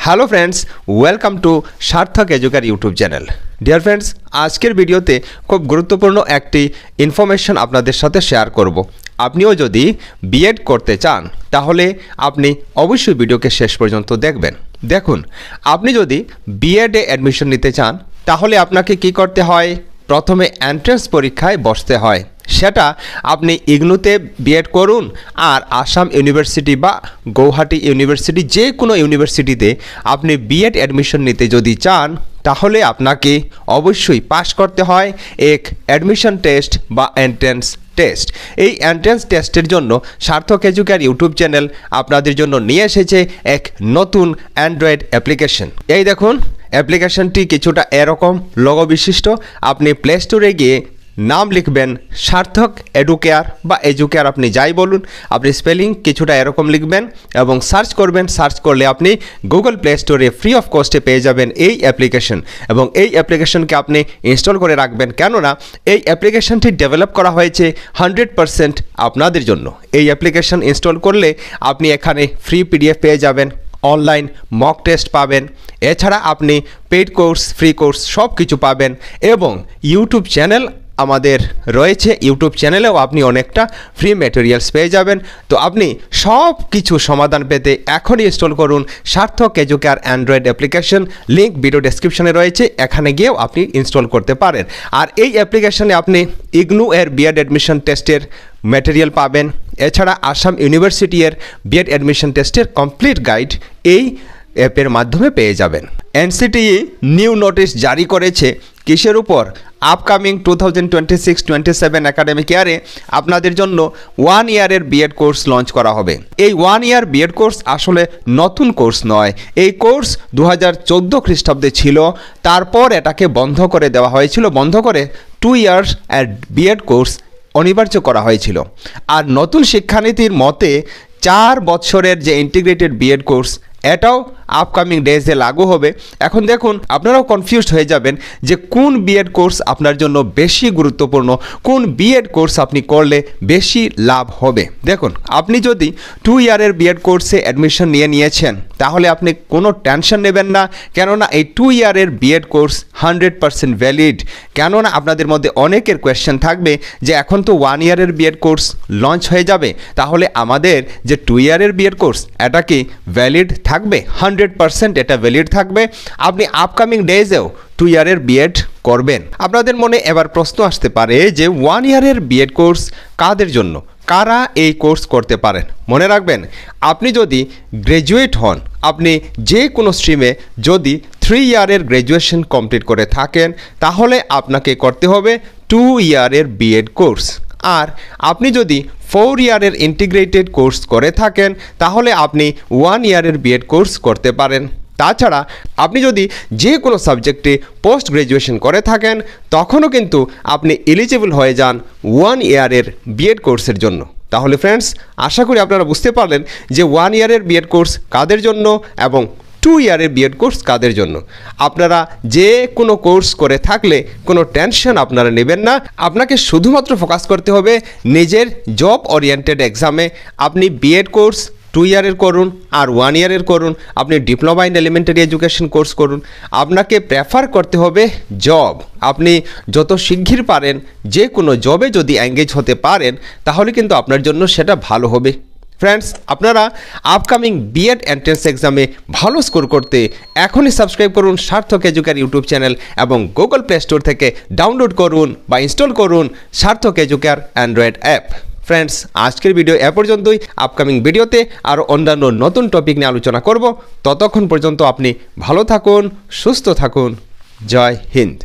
Hello friends, welcome to সার্থক educare YouTube channel. Dear friends, আজকের ভিডিওতে খুব গুরুত্বপূর্ণ একটি ইনফরমেশন আপনাদের সাথে শেয়ার করব। আপনিও যদি বিএড করতে চান তাহলে আপনি অবশ্যই ভিডিওকে শেষ পর্যন্ত দেখবেন। দেখুন, আপনি যদি বিএডে অ্যাডমিশন নিতে চান তাহলে আপনাকে কি করতে হয়? প্রথমে এন্ট্রান্স পরীক্ষায় বসতে হয়। সেটা আপনি ইগনুতে বিএড করুন আর আসাম ইউনিভার্সিটি বা গৌহাটি ইউনিভার্সিটি যে কোনো ইউনিভার্সিটিতে আপনি বিএড অ্যাডমিশন নিতে যদি চান তাহলে আপনাকে অবশ্যই পাস করতে হয় এক অ্যাডমিশন টেস্ট বা এন্ট্রান্স টেস্ট। এই এন্ট্রান্স টেস্টের জন্য সার্থক এডুকেয়ার ইউটিউব চ্যানেল আপনাদের জন্য নিয়ে এসেছে এক নতুন অ্যান্ড্রয়েড অ্যাপ্লিকেশন। এই দেখুন, অ্যাপ্লিকেশনটি কিছুটা এরকম লোগো বিশিষ্ট। আপনি প্লে স্টোরে গিয়ে নাম লিখবেন সার্থক এডুকেয়ার বা এডুকেয়ার, আপনি যাই বলুন, আপনি স্পেলিং কিছুটা এরকম লিখবেন এবং সার্চ করবেন। সার্চ করলে আপনি গুগল প্লে স্টোরে ফ্রি অফ কস্টে পেয়ে যাবেন এই অ্যাপ্লিকেশন এবং এই অ্যাপ্লিকেশনকে আপনি ইনস্টল করে রাখবেন। কেননা এই অ্যাপ্লিকেশনটি ডেভেলপ করা হয়েছে 100% আপনাদের জন্য। এই অ্যাপ্লিকেশন ইনস্টল করলে আপনি এখানে ফ্রি পিডিএফ পেয়ে যাবেন, অনলাইন মক টেস্ট পাবেন, এছাড়া আপনি পেইড কোর্স, ফ্রি কোর্স সব কিছু পাবেন এবং ইউটিউব চ্যানেল আমাদের রয়েছে। ইউটিউব চ্যানেলেও আপনি অনেকটা ফ্রি ম্যাটেরিয়ালস পেয়ে যাবেন। তো আপনি সব কিছু সমাধান পেতে এখনই ইনস্টল করুন সার্থক educare Android application. Link video ডেসক্রিপশনে রয়েছে, এখানে গিয়েও আপনি ইনস্টল করতে পারেন। আর এই অ্যাপ্লিকেশনে আপনি ইগনু এর বিএড অ্যাডমিশন টেস্টের ম্যাটেরিয়াল পাবেন, এছাড়া আসাম ইউনিভার্সিটি এর বিএড অ্যাডমিশন টেস্টের কমপ্লিট গাইড এই অ্যাপের মাধ্যমে পেয়ে যাবেন। এনসিটিই নিউ নোটিশ জারি করেছে কিসের উপর? আপকামিং 2026-27 একাডেমিক ইয়ারে আপনাদের জন্য 1 ইয়ারের বিএড কোর্স লঞ্চ করা হবে। এই 1 ইয়ার বিএড কোর্স আসলে নতুন কোর্স নয়। এই কোর্স 2014 খ্রিস্টাব্দে ছিল, তারপর এটাকে বন্ধ করে দেওয়া হয়েছিল। বন্ধ করে 2 ইয়ার্স বিএড কোর্স অনিবার্য করা হয়েছিল। আর নতুন শিক্ষানীতির মতে 4 বছরের যে ইন্টিগ্রেটেড বিএড কোর্স এটাও আপকামিং ডেজে লাগু হবে। এখন দেখুন, আপনারাও কনফিউজড হয়ে যাবেন যে কোন বিএড কোর্স আপনার জন্য বেশি গুরুত্বপূর্ণ, কোন বিএড কোর্স আপনি করলে বেশি লাভ হবে। দেখুন, আপনি যদি 2 ইয়ারের বিএড কোর্সে অ্যাডমিশন নিয়েছেন তাহলে আপনি কোনো টেনশন নেবেন না, কেননা এই 2 ইয়ারের বিএড কোর্স 100% ভ্যালিড। কেননা আপনাদের মধ্যে অনেকের কোয়েশ্চেন থাকবে যে এখন তো 1 ইয়ারের বিএড কোর্স লঞ্চ হয়ে যাবে, তাহলে আমাদের যে 2 ইয়ারের বিএড কোর্স এটা কি ভ্যালিড থাকবে? 100% এটা ভ্যালিড থাকবে। আপনি আপকামিং ডেজেও 2 ইয়ারের বিএড করবেন। আপনাদের মনে এবার প্রশ্ন আসতে পারে যে 1 ইয়ারের বিএড কোর্স কাদের জন্য, কারা এই কোর্স করতে পারেন? মনে রাখবেন, আপনি যদি গ্র্যাজুয়েট হন, আপনি যে কোনো স্ট্রিমে যদি 3 ইয়ারের গ্র্যাজুয়েশন কমপ্লিট করে থাকেন তাহলে আপনাকে করতে হবে 2 ইয়ারের বিএড কোর্স। আর আপনি যদি 4 ইয়ারের ইন্টিগ্রেটেড কোর্স করে থাকেন তাহলে আপনি 1 ইয়ারের বিএড কোর্স করতে পারেন। তাছাড়া আপনি যদি যে কোনো সাবজেক্টে পোস্ট গ্র্যাজুয়েশন করে থাকেন তখনও কিন্তু আপনি এলিজিবল হয়ে যান 1 ইয়ারের বিএড কোর্সের জন্য। তাহলে ফ্রেন্ডস, আশা করি আপনারা বুঝতে পারলেন যে 1 ইয়ারের বিএড কোর্স কাদের জন্য এবং 2 ইয়ারের বিএড কোর্স কাদের জন্য। আপনারা যে কোনো কোর্স করে থাকলে কোনো টেনশন আপনারা নেবেন না। আপনাকে শুধুমাত্র ফোকাস করতে হবে নিজের জব ওরিয়েন্টেড এক্সামে। আপনি বিএড কোর্স 2 ইয়ারের করুন আর 1 ইয়ারের করুন, আপনি diploma in elementary education course করুন, আপনাকে প্রেফার করতে হবে জব। আপনি যত শিগগির পারেন যে কোনো জবে যদি এঙ্গেজ হতে পারেন তাহলে কিন্তু আপনার জন্য সেটা ভালো হবে। ফ্রেন্ডস, আপনারা আপকামিং বিএড এন্ট্রান্স এক্সামে ভালো স্কোর করতে এখনই সাবস্ক্রাইব করুন সার্থক এডুকেয়ার ইউটিউব চ্যানেল এবং গুগল প্লে স্টোর থেকে ডাউনলোড করুন বা ইনস্টল করুন সার্থক এডুকেয়ার অ্যান্ড্রয়েড অ্যাপ। ফ্রেন্ডস, আজকের ভিডিও এ পর্যন্তই। আপকামিং ভিডিওতে আরও অন্যান্য নতুন টপিক নিয়ে আলোচনা করব। ততক্ষণ পর্যন্ত আপনি ভালো থাকুন, সুস্থ থাকুন। জয় হিন্দ।